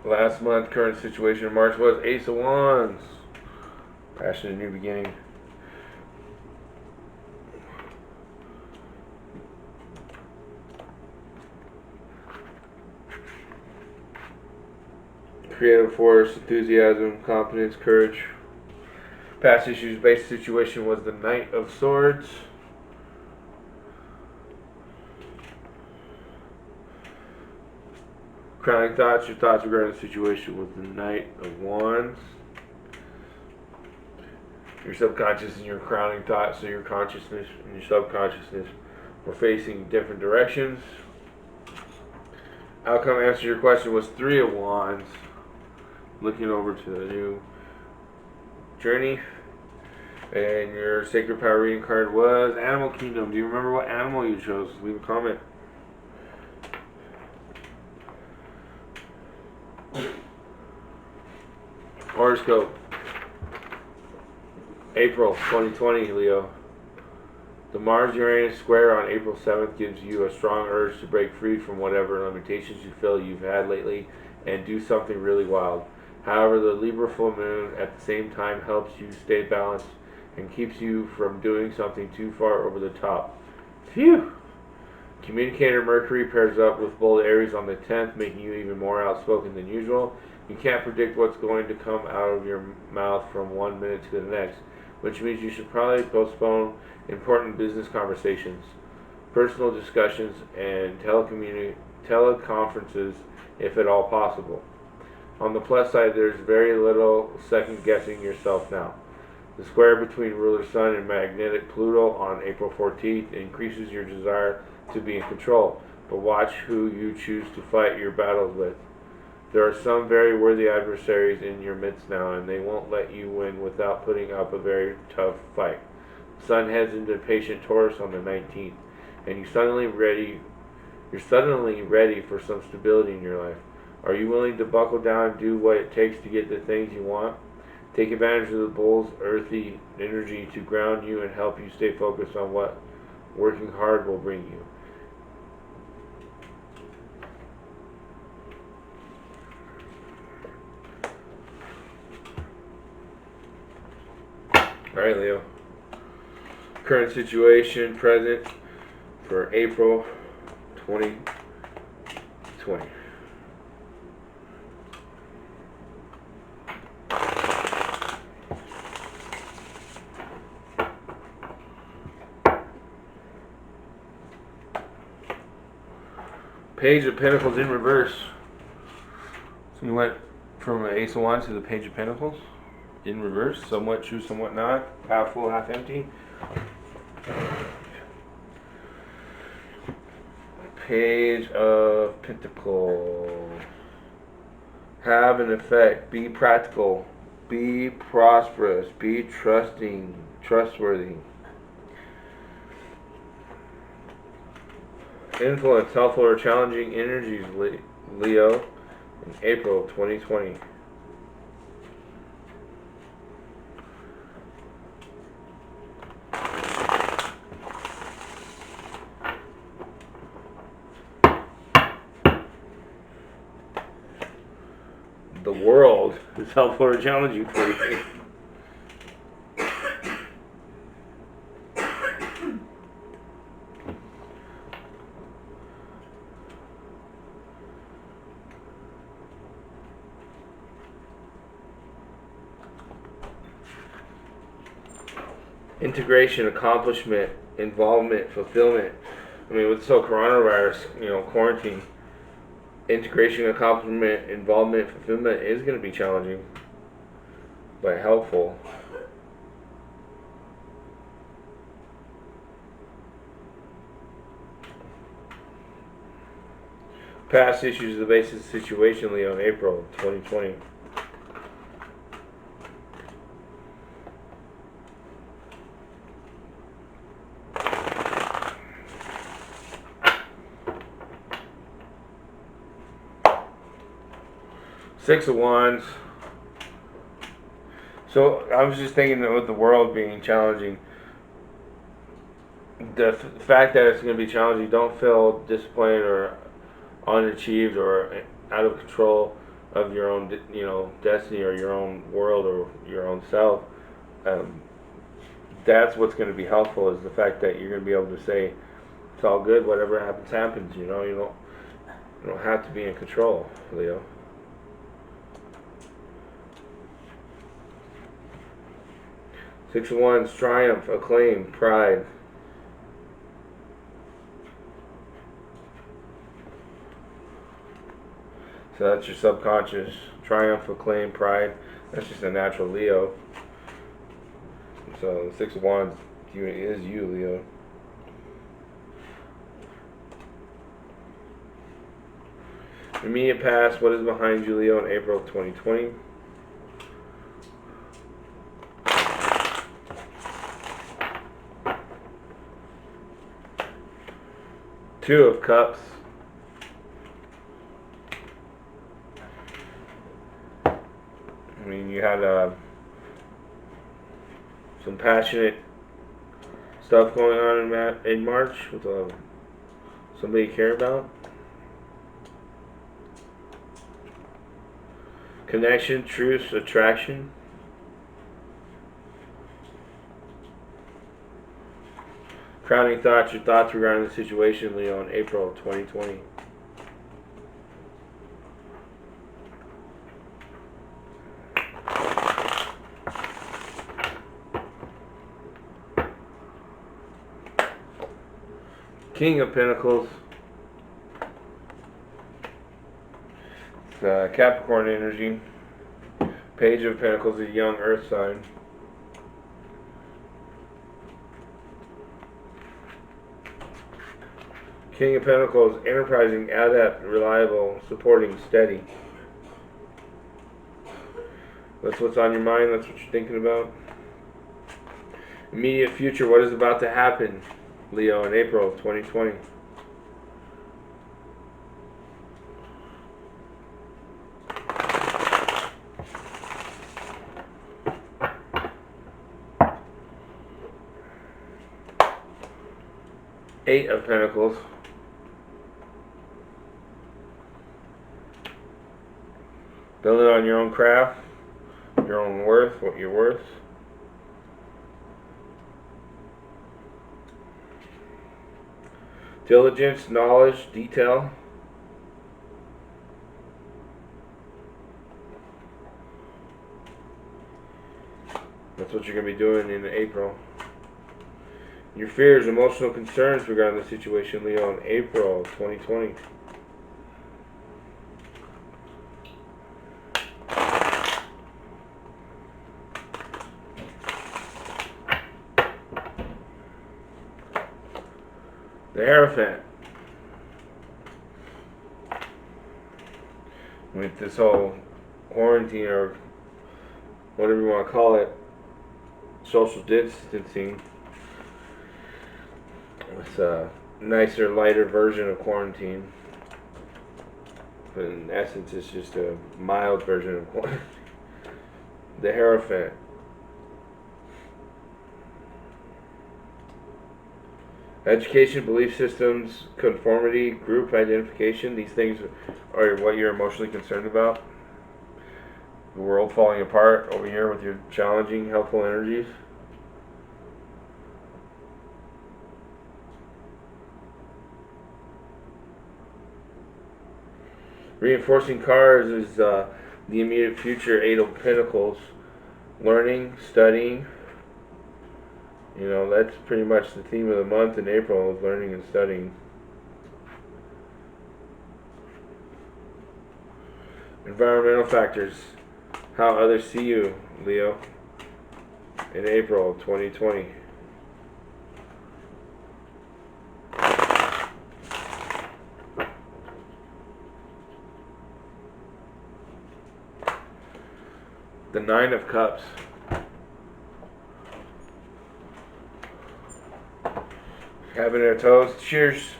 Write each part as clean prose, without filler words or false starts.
Last month, current situation in March was Ace of Wands. Passion, a new beginning. Creative force, enthusiasm, confidence, courage. Past issues based situation was the Knight of Swords. Crowning thoughts, your thoughts regarding the situation was the Knight of Wands. Your subconscious and your crowning thoughts, so your consciousness and your subconsciousness were facing different directions. Outcome answer to your question was Three of Wands. Looking over to the new journey. And your Sacred Power reading card was Animal Kingdom. Do you remember what animal you chose? Leave a comment. Horoscope. April 2020, Leo. The Mars-Uranus square on April 7th gives you a strong urge to break free from whatever limitations you feel you've had lately and do something really wild. However, the Libra full moon at the same time helps you stay balanced and keeps you from doing something too far over the top. Phew! Communicator Mercury pairs up with bold Aries on the 10th, making you even more outspoken than usual. You can't predict what's going to come out of your mouth from one minute to the next, which means you should probably postpone important business conversations, personal discussions, and teleconferences if at all possible. On the plus side, there's very little second-guessing yourself now. The square between ruler Sun and magnetic Pluto on April 14th increases your desire to be in control, but watch who you choose to fight your battles with. There are some very worthy adversaries in your midst now, and they won't let you win without putting up a very tough fight. Sun heads into patient Taurus on the 19th, and you're suddenly ready for some stability in your life. Are you willing to buckle down and do what it takes to get the things you want? Take advantage of the bull's earthy energy to ground you and help you stay focused on what working hard will bring you. Alright, Leo. Current situation, present for April 2020. Page of Pentacles in reverse. So we went from an Ace of Wands to the Page of Pentacles in reverse. Somewhat true, somewhat not. Half full, half empty. Page of Pentacles. Have an effect. Be practical. Be prosperous. Be trustworthy. Influence, helpful or challenging energies, Leo, in April 2020. The world is helpful or challenging for you. Integration, accomplishment, involvement, fulfillment. I mean, with this whole coronavirus, quarantine, integration, accomplishment, involvement, fulfillment is going to be challenging, but helpful. Past issues of the basis of situation, Leo, in April 2020. Six of Wands. So I was just thinking that with the world being challenging, the fact that it's going to be challenging, don't feel disappointed or unachieved or out of control. of your own, destiny, or your own world, or your own self. Um, that's what's going to be helpful, is the fact that you're going to be able to say, it's all good, whatever happens, happens. You don't have to be in control, Leo. Six of Wands, triumph, acclaim, pride. So that's your subconscious. Triumph, acclaim, pride. That's just a natural Leo. So the Six of Wands is you, Leo. Immediate past, what is behind you, Leo, in April of 2020? Two of Cups. I mean, you had some passionate stuff going on in March with somebody you care about. Connection, truce, attraction. Crowning thoughts, your thoughts regarding the situation, Leo, in April of 2020. King of Pentacles. It's Capricorn energy. Page of Pentacles, a young earth sign. King of Pentacles, enterprising, adept, reliable, supporting, steady. That's what's on your mind, that's what you're thinking about. Immediate future, what is about to happen, Leo, in April of 2020? Eight of Pentacles. Building on your own craft, your own worth, what you're worth. Diligence, knowledge, detail. That's what you're going to be doing in April. Your fears, emotional concerns regarding the situation, Leo, in April 2020. The Hierophant. With this whole quarantine, or whatever you want to call it, social distancing. It's a nicer, lighter version of quarantine. But in essence, it's just a mild version of quarantine. The Hierophant. Education, belief systems, conformity, group identification. These things are what you're emotionally concerned about. The world falling apart over here with your challenging, helpful energies. Reinforcing cards is the immediate future, Eight of Pentacles. Learning, studying. You know, that's pretty much the theme of the month in April, is learning and studying. Environmental factors. How others see you, Leo, in April 2020. The Nine of Cups. Having a toast. Cheers.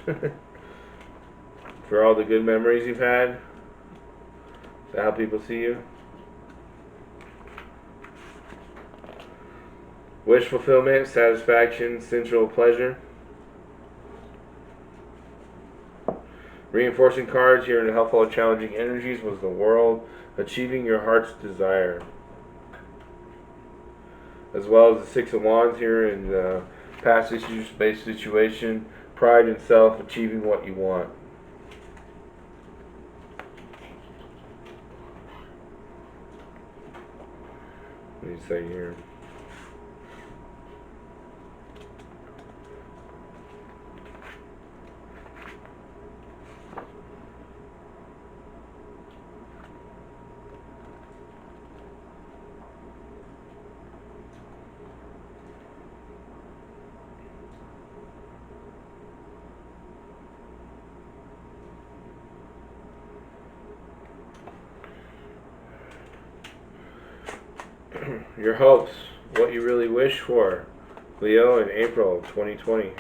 For all the good memories you've had. Is that how people see you? Wish fulfillment, satisfaction, sensual pleasure. Reinforcing cards here in the helpful and challenging energies was the World, achieving your heart's desire. As well as the Six of Wands here in the past issues-based situation, pride in self, achieving what you want. What do you say here? Your hopes, what you really wish for, Leo, in April 2020.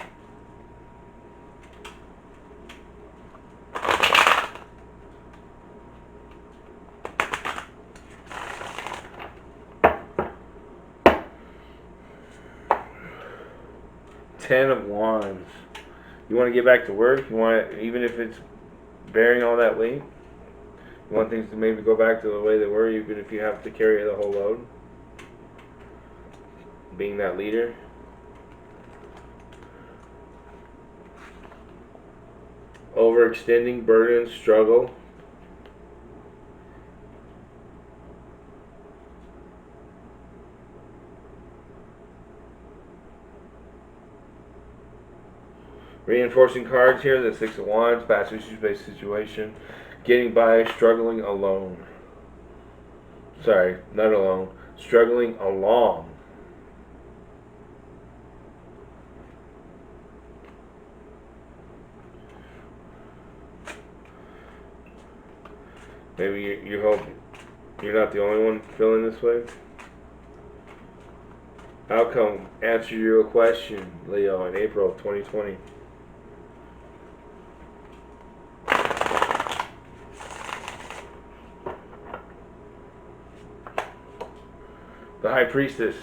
Ten of Wands. You want to get back to work? You want to, even if it's bearing all that weight? You want things to maybe go back to the way they were, even if you have to carry the whole load? Being that leader. Overextending, burden, struggle. Reinforcing cards here, the Six of Wands, past issues-based situation. Getting by, struggling alone. Sorry, not alone. Struggling along. Maybe you hope you're not the only one feeling this way. Outcome, answer your question, Leo, in April of 2020. The High Priestess.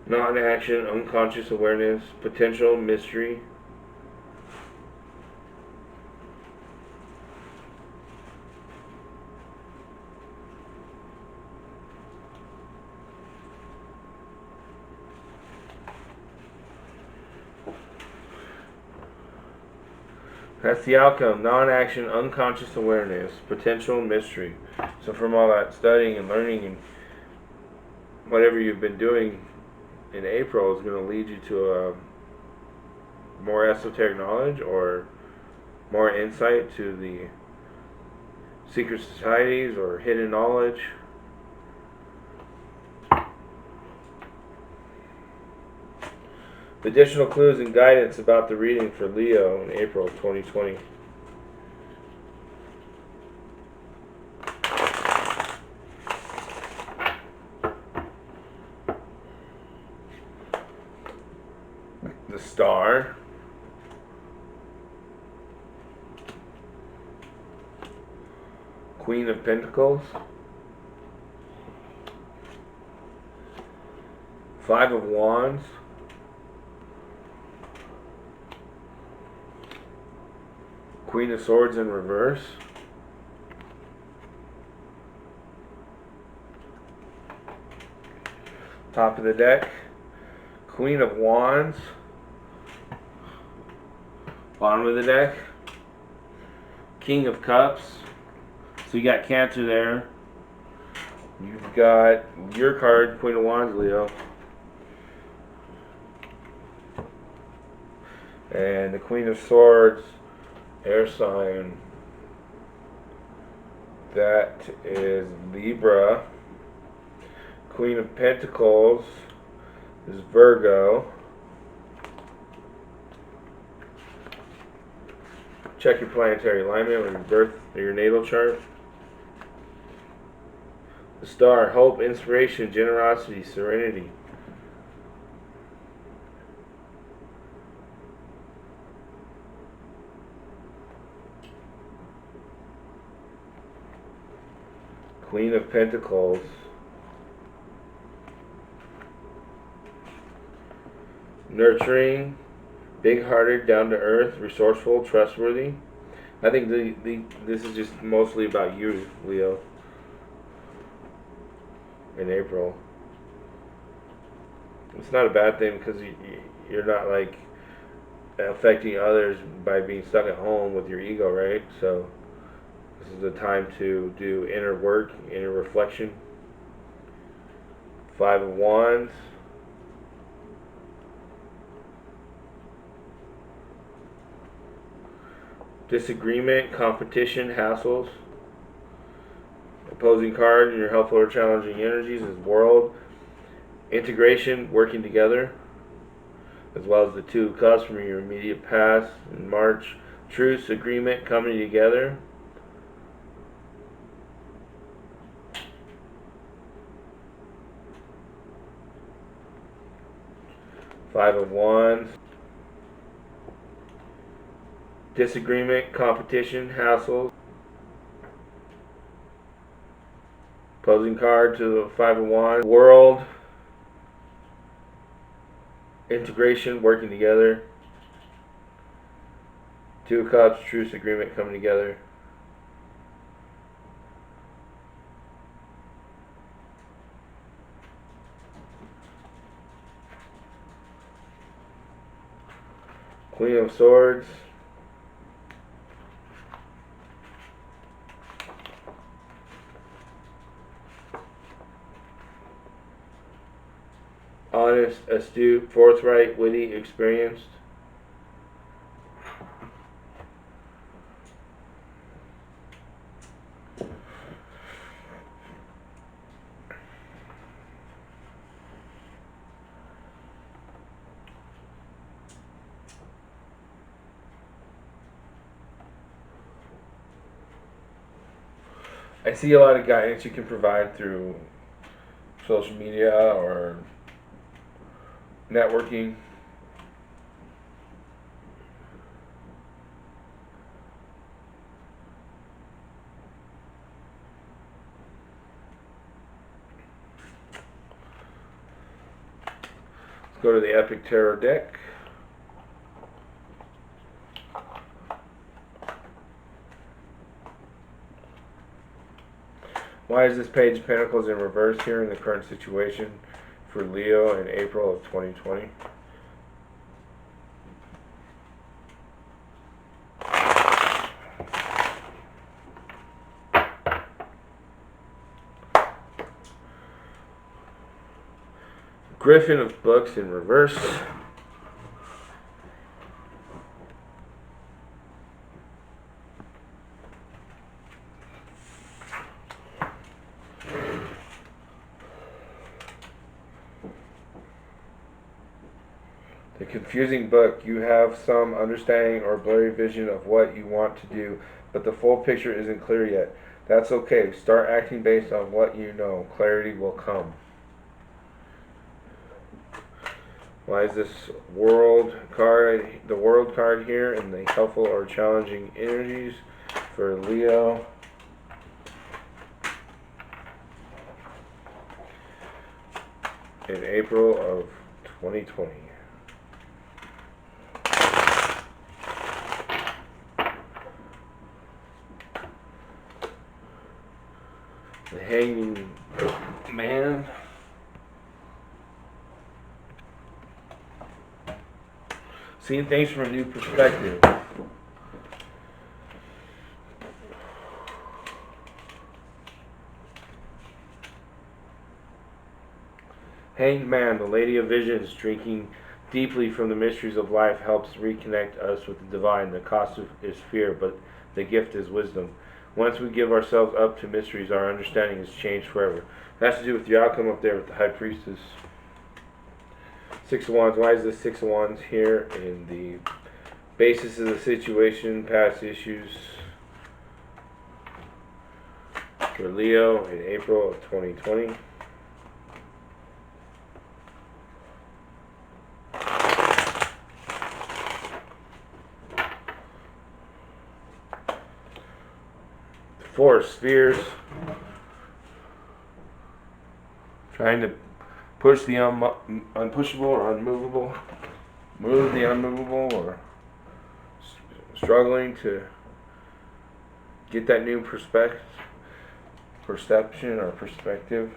Non-action, unconscious awareness, potential, mystery. That's the outcome. Non-action, unconscious awareness, potential, mystery. So from all that studying and learning and whatever you've been doing in April is going to lead you to a more esoteric knowledge or more insight to the secret societies or hidden knowledge. Additional clues and guidance about the reading for Leo in April 2020. The Star. Queen of Pentacles. Five of Wands. Queen of Swords in reverse. Top of the deck. Queen of Wands. Bottom of the deck. King of Cups. So you got Cancer there. You've got your card, Queen of Wands, Leo. And the Queen of Swords, air sign. That is Libra. Queen of Pentacles is Virgo. Check your planetary alignment with your birth or your natal chart. The Star, hope, inspiration, generosity, serenity. Queen of Pentacles. Nurturing, big-hearted, down-to-earth, resourceful, trustworthy. I think this is just mostly about you, Leo, in April. It's not a bad thing because you're not like affecting others by being stuck at home with your ego, right? So this is the time to do inner work, inner reflection. 5 of Wands. Disagreement, competition, hassles. Opposing card in your helpful or challenging energies is World. Integration, working together, as well as the 2 of Cups from your immediate past in March. Truce, agreement, coming together. Five of Wands. Disagreement, competition, hassles. Opposing card to the 5 of Wands. World. Integration, working together. 2 of Cups, truce, agreement, coming together. Queen of Swords. Honest, astute, forthright, witty, experienced. I see a lot of guidance you can provide through social media or networking. Let's go to the Epic Tarot deck. Why is this Page of Pentacles in reverse here in the current situation for Leo in April of 2020? Griffin of Books in reverse. The confusing book. You have some understanding or blurry vision of what you want to do, but the full picture isn't clear yet. That's okay. Start acting based on what you know. Clarity will come. Why is this World card, the World card here in the helpful or challenging energies for Leo? In April of 2020. The Hanging Man. Seeing things from a new perspective. Hanged Man, the Lady of Visions, drinking deeply from the mysteries of life helps reconnect us with the divine. The cost is fear, but the gift is wisdom. Once we give ourselves up to mysteries, our understanding is changed forever. That has to do with your outcome up there with the High Priestess. 6 of Wands. Why is this 6 of Wands here in the basis of the situation, past issues for Leo in April of 2020? Four of Spheres Trying to push the unpushable or unmovable, move the unmovable, or struggling to get that new perception or perspective.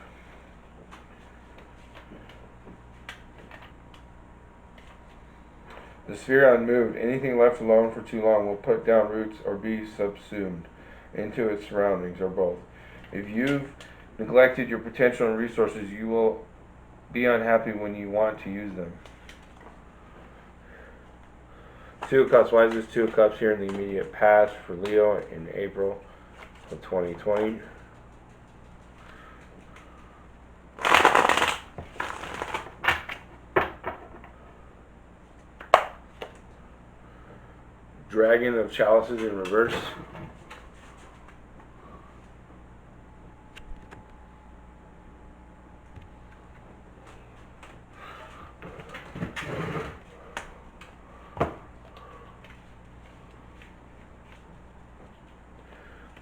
The sphere unmoved. Anything left alone for too long will put down roots or be subsumed into its surroundings, or both. If you've neglected your potential and resources, you will be unhappy when you want to use them. Two of Cups. Why is this Two of Cups here in the immediate past for Leo in April of 2020? Dragon of Chalices in reverse.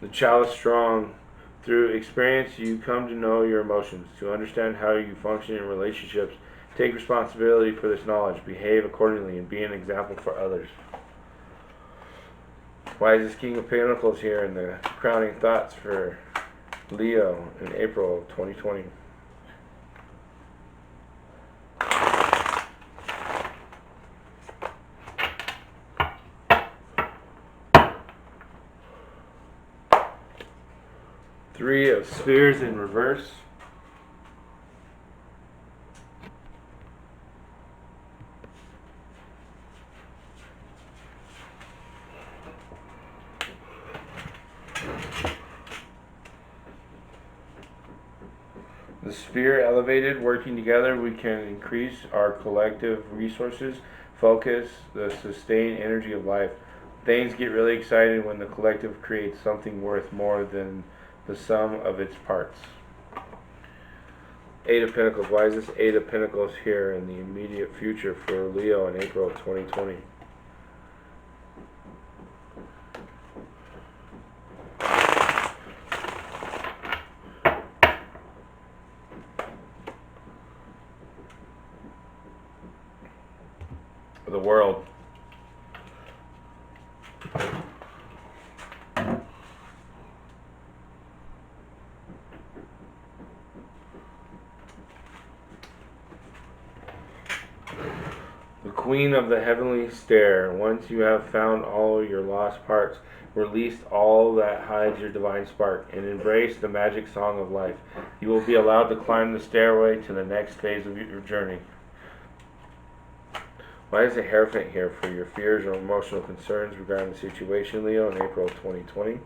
The chalice strong. Through experience, you come to know your emotions, to understand how you function in relationships. Take responsibility for this knowledge, behave accordingly, and be an example for others. Why is this King of Pentacles here in the crowning thoughts for Leo in April of 2020? Three of Spheres in reverse. The sphere elevated. Working together, we can increase our collective resources, focus, the sustained energy of life. Things get really excited when the collective creates something worth more than the sum of its parts. Eight of Pentacles. Why is this Eight of Pentacles here in the immediate future for Leo in April of 2020? The World. The Queen of the Heavenly Stair. Once you have found all your lost parts, release all that hides your divine spark, and embrace the magic song of life. You will be allowed to climb the stairway to the next phase of your journey. Why is the Hierophant here for your fears or emotional concerns regarding the situation, Leo, in April of 2020?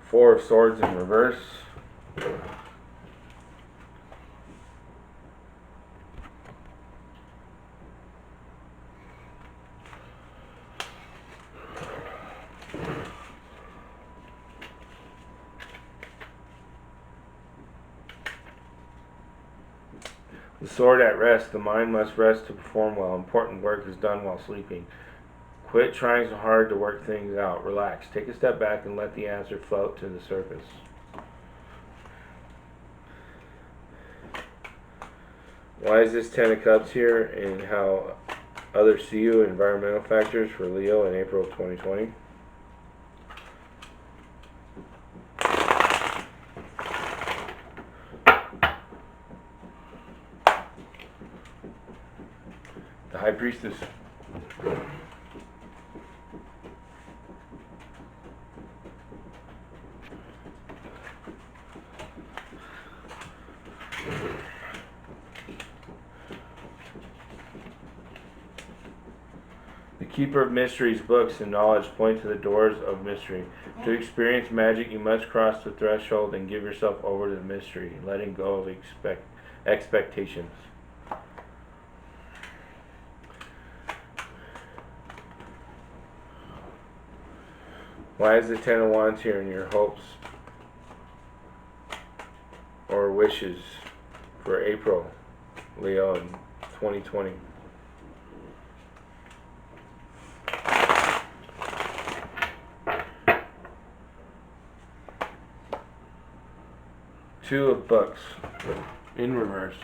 Four of Swords in reverse. The Sword at rest. The mind must rest to perform well. Important work is done while sleeping. Quit trying so hard to work things out. Relax. Take a step back and let the answer float to the surface. Why is this Ten of Cups here, and how others see you? Environmental factors for Leo in April of 2020. The High Priestess. The Keeper of Mysteries. Books and knowledge point to the doors of mystery. To experience magic, you must cross the threshold and give yourself over to the mystery, letting go of expectations. Why is the Ten of Wands here in your hopes or wishes for April, Leo, in 2020? Two of Books in reverse.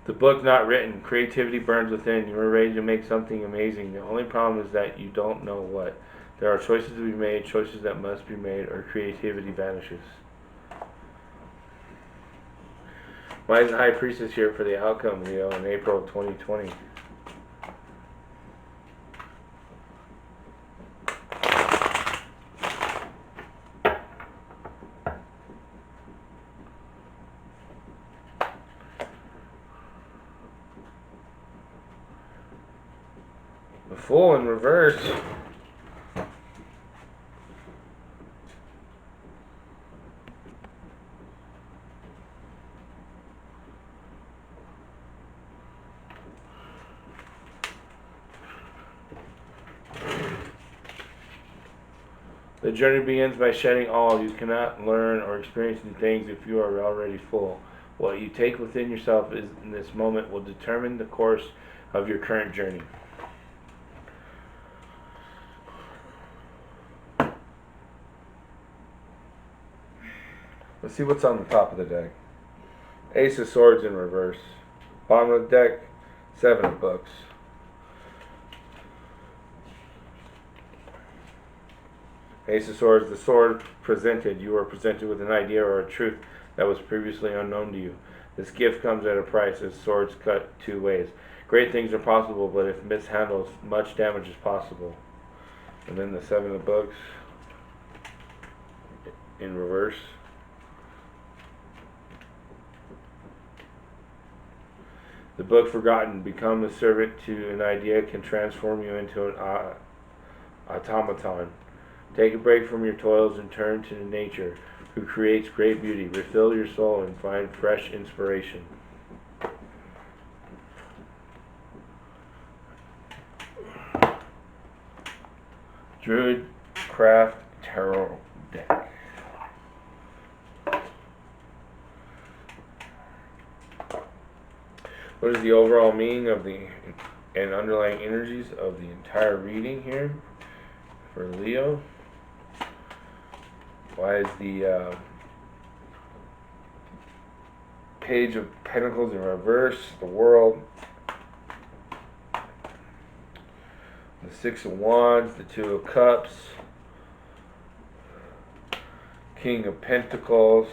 The book not written. Creativity burns within. You are ready to make something amazing. The only problem is that you don't know what. There are choices to be made, choices that must be made, or creativity vanishes. Why is the High Priestess here for the outcome, Leo, in April of 2020? The Fool in reverse. The journey begins by shedding all. You cannot learn or experience new things if you are already full. What you take within yourself is in this moment will determine the course of your current journey. Let's see what's on the top of the deck. Ace of Swords in reverse. Bottom of the deck, Seven of Books. Ace of Swords, the sword presented. You are presented with an idea or a truth that was previously unknown to you. This gift comes at a price as swords cut two ways. Great things are possible, but if mishandled, much damage is possible. And then the Seven of Books in reverse. The book forgotten. Become a servant to an idea can transform you into an automaton. Take a break from your toils and turn to nature, who creates great beauty. Refill your soul and find fresh inspiration. Druid Craft Tarot deck. What is the overall meaning of the and underlying energies of the entire reading here for Leo? Why is the Page of Pentacles in reverse, the World, the Six of Wands, the Two of Cups, King of Pentacles,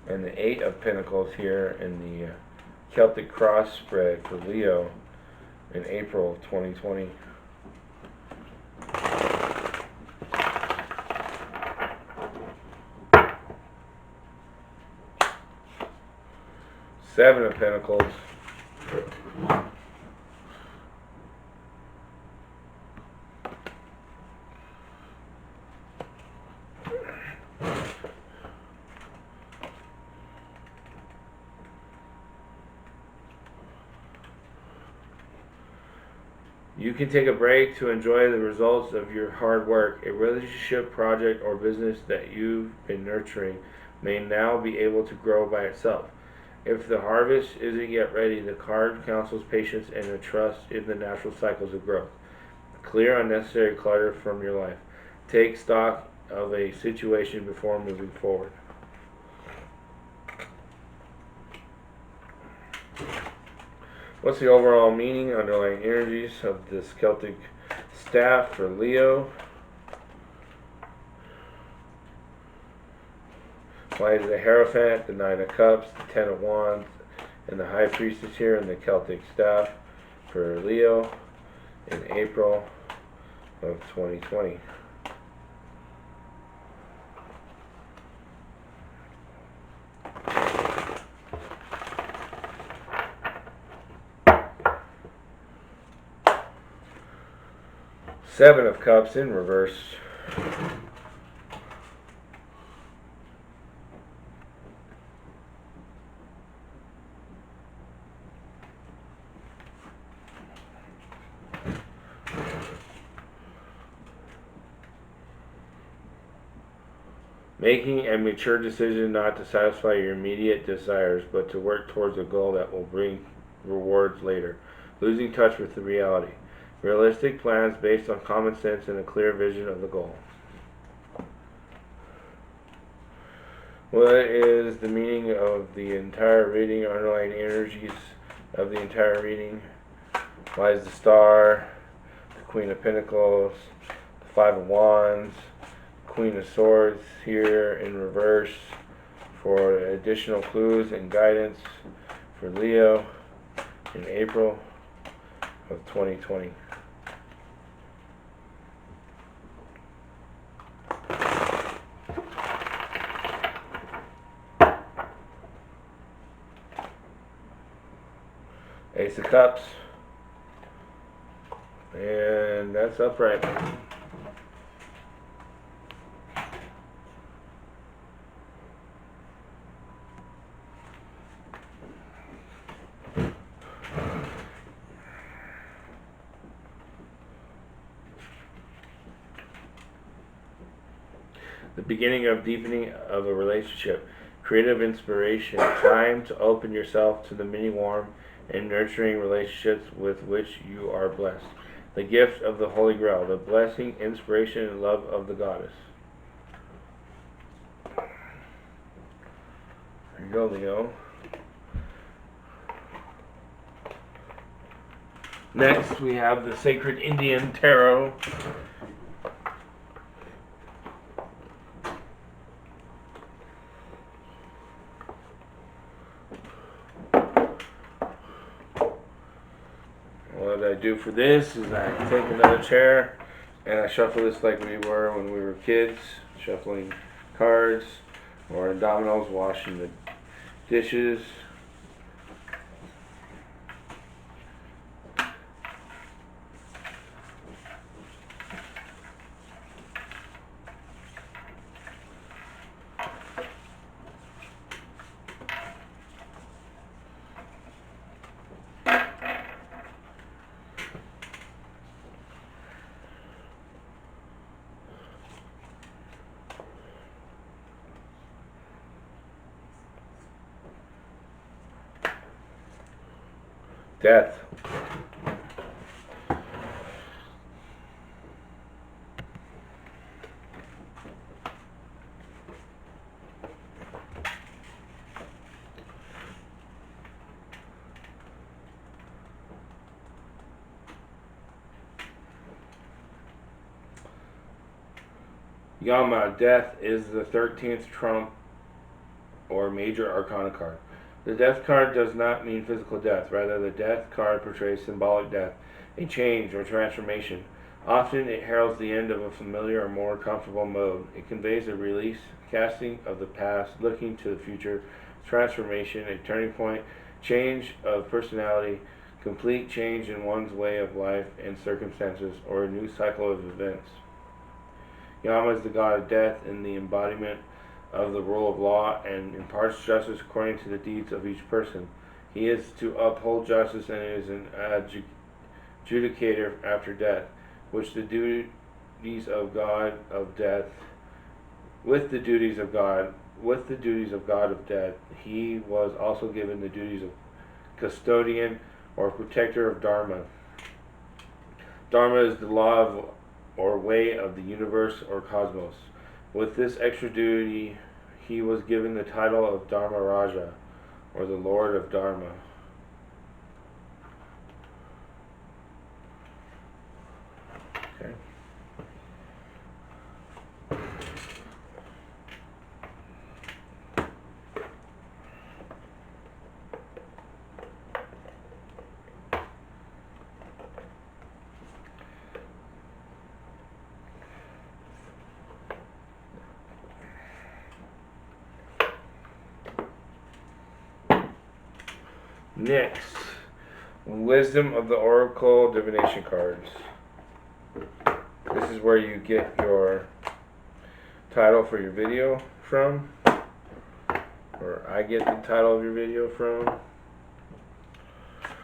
and the Eight of Pentacles here in the Celtic Cross spread for Leo in April of 2020. Seven of Pentacles. You can take a break to enjoy the results of your hard work. A relationship, project, or business that you've been nurturing may now be able to grow by itself. If the harvest isn't yet ready, the card counsels patience and a trust in the natural cycles of growth. Clear unnecessary clutter from your life. Take stock of a situation before moving forward. What's the overall meaning, underlying energies of this Celtic staff for Leo? Why is the Hierophant, the Nine of Cups, the Ten of Wands, and the High Priestess here in the Celtic staff for Leo in April of 2020? Seven of Cups in reverse. Making a mature decision not to satisfy your immediate desires, but to work towards a goal that will bring rewards later. Losing touch with the reality. Realistic plans based on common sense and a clear vision of the goal. What is the meaning of the entire reading, underlying energies of the entire reading? Why is the Star, the Queen of Pentacles, the Five of Wands, Queen of Swords here in reverse for additional clues and guidance for Leo in April of 2020. Ace of Cups, and that's upright. The beginning of deepening of a relationship, creative inspiration, time to open yourself to the many warm and nurturing relationships with which you are blessed. The gift of the Holy Grail, the blessing, inspiration, and love of the goddess. There you go, Leo. Next, we have the Sacred Indian Tarot. What I do for this is I take another chair and I shuffle this like we were when we were kids, shuffling cards or dominoes, washing the dishes. Death. Yama, death is the 13th trump or major arcana card. The death card does not mean physical death. Rather, the death card portrays symbolic death, a change or transformation. Often it heralds the end of a familiar or more comfortable mode. It conveys a release, casting of the past, looking to the future, transformation, a turning point, change of personality, complete change in one's way of life and circumstances, or a new cycle of events. Yama is the god of death and the embodiment of the rule of law and imparts justice according to the deeds of each person. He is to uphold justice and is an adjudicator after death, which the duties of God of death, with the duties of God of death, he was also given the duties of custodian or protector of Dharma. Dharma is the law of or way of the universe or cosmos. With this extra duty, he was given the title of Dharma Raja, or the Lord of Dharma. Okay. Next, Wisdom of the Oracle Divination cards. This is where you get your title for your video from, or I get the title of your video from.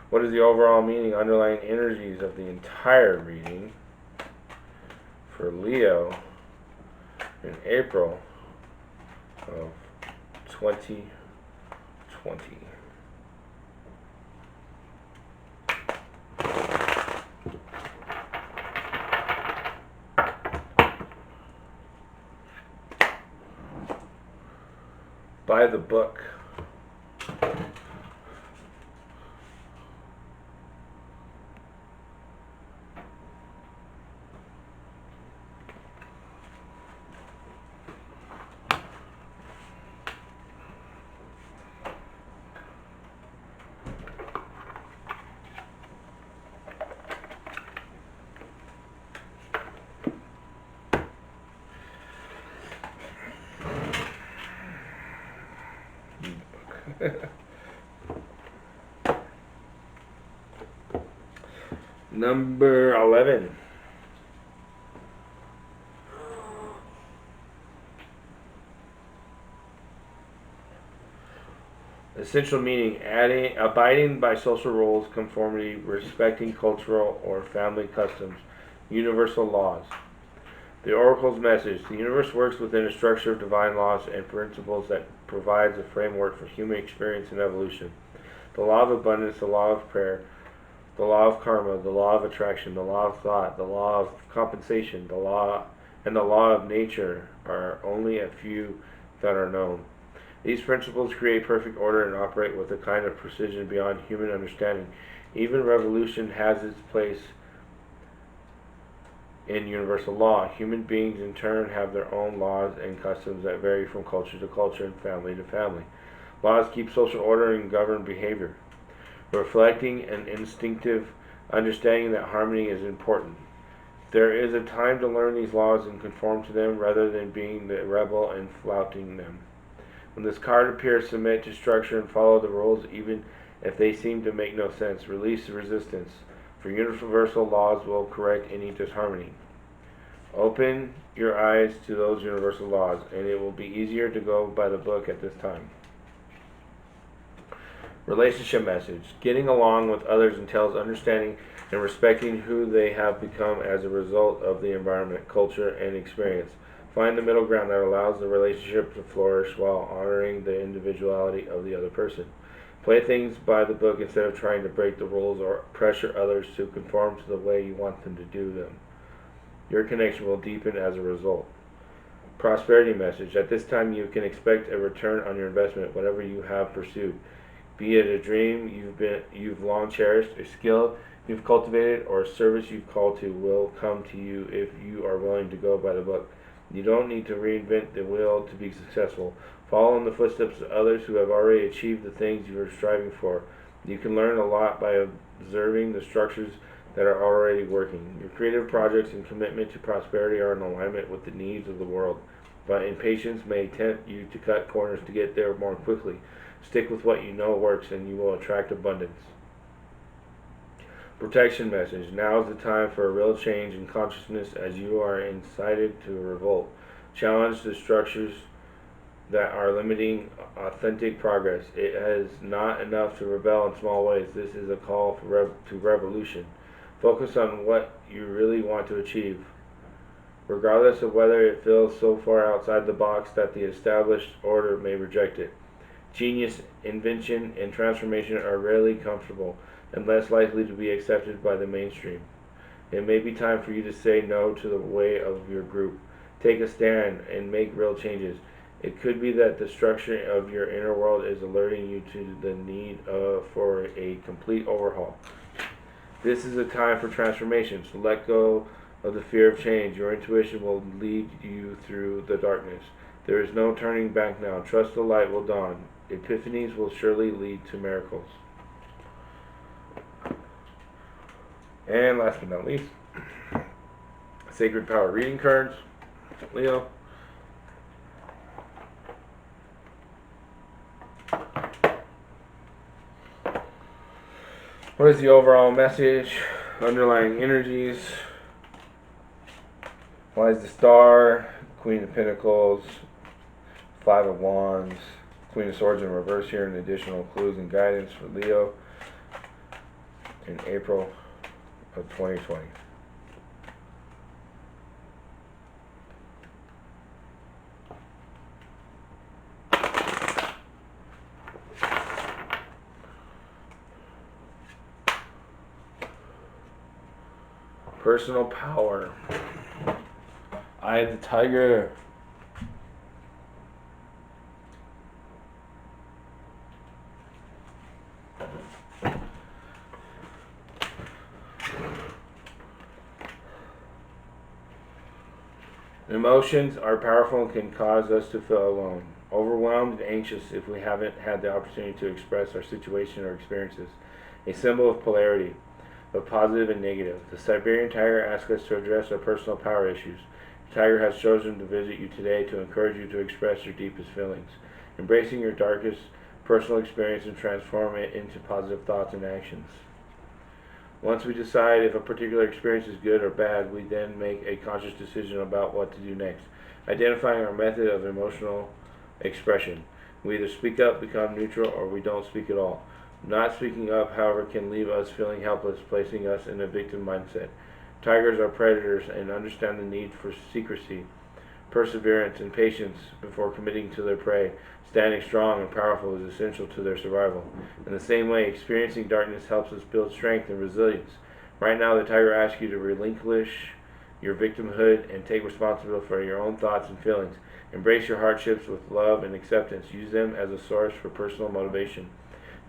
What is the overall meaning, underlying energies of the entire reading for Leo in April of 2020. Buy the book. Number 11. Essential meaning: abiding by social rules, conformity, respecting cultural or family customs, universal laws. The Oracle's message: the universe works within a structure of divine laws and principles that provides a framework for human experience and evolution. The law of abundance, the law of prayer, the law of karma, the law of attraction, the law of thought, the law of compensation, the law of nature are only a few that are known. These principles create perfect order and operate with a kind of precision beyond human understanding. Even revolution has its place in universal law. Human beings in turn have their own laws and customs that vary from culture to culture and family to family. Laws keep social order and govern behavior, reflecting an instinctive understanding that harmony is important. There is a time to learn these laws and conform to them rather than being the rebel and flouting them. When this card appears, submit to structure and follow the rules even if they seem to make no sense. Release the resistance, for universal laws will correct any disharmony. Open your eyes to those universal laws, and it will be easier to go by the book at this time. Relationship message: getting along with others entails understanding and respecting who they have become as a result of the environment, culture, and experience. Find the middle ground that allows the relationship to flourish while honoring the individuality of the other person. Play things by the book instead of trying to break the rules or pressure others to conform to the way you want them to do them. Your connection will deepen as a result. Prosperity message: at this time you can expect a return on your investment, whatever you have pursued. Be it a dream you've long cherished, a skill you've cultivated, or a service you've called to will come to you if you are willing to go by the book. You don't need to reinvent the wheel to be successful. Follow in the footsteps of others who have already achieved the things you are striving for. You can learn a lot by observing the structures that are already working. Your creative projects and commitment to prosperity are in alignment with the needs of the world, but impatience may tempt you to cut corners to get there more quickly. Stick with what you know works and you will attract abundance. Protection message: now is the time for a real change in consciousness as you are incited to revolt. Challenge the structures that are limiting authentic progress. It is not enough to rebel in small ways. This is a call to revolution. Focus on what you really want to achieve, regardless of whether it feels so far outside the box that the established order may reject it. Genius, invention, and transformation are rarely comfortable and less likely to be accepted by the mainstream. It may be time for you to say no to the way of your group. Take a stand and make real changes. It could be that the structure of your inner world is alerting you to the need for a complete overhaul. This is a time for transformation, so let go of the fear of change. Your intuition will lead you through the darkness. There is no turning back now. Trust the light will dawn. Epiphanies will surely lead to miracles. And last but not least, Sacred Power reading cards. Leo. What is the overall message? Underlying energies. Why is the Star? Queen of Pentacles. Five of Wands. Queen of Swords in reverse here, and additional clues and guidance for Leo in April of 2020. Personal power. Eye of the Tiger. Emotions are powerful and can cause us to feel alone, overwhelmed, and anxious if we haven't had the opportunity to express our situation or experiences. A symbol of polarity, of positive and negative. The Siberian tiger asks us to address our personal power issues. The tiger has chosen to visit you today to encourage you to express your deepest feelings, embracing your darkest personal experience and transform it into positive thoughts and actions. Once we decide if a particular experience is good or bad, we then make a conscious decision about what to do next, identifying our method of emotional expression. We either speak up, become neutral, or we don't speak at all. Not speaking up, however, can leave us feeling helpless, placing us in a victim mindset. Tigers are predators and understand the need for secrecy, perseverance, and patience before committing to their prey. Standing strong and powerful is essential to their survival. In the same way, experiencing darkness helps us build strength and resilience. Right now, the tiger asks you to relinquish your victimhood and take responsibility for your own thoughts and feelings. Embrace your hardships with love and acceptance. Use them as a source for personal motivation.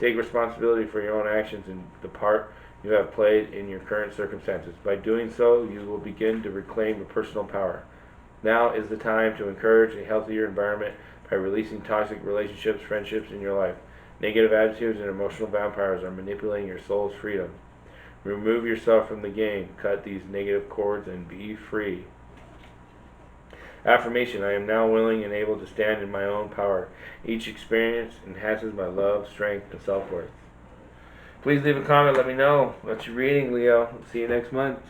Take responsibility for your own actions and the part you have played in your current circumstances. By doing so, you will begin to reclaim your personal power. Now is the time to encourage a healthier environment by releasing toxic relationships, friendships in your life. Negative attitudes and emotional vampires are manipulating your soul's freedom. Remove yourself from the game. Cut these negative cords and be free. Affirmation: I am now willing and able to stand in my own power. Each experience enhances my love, strength, and self-worth. Please leave a comment. Let me know what you're reading, Leo. See you next month.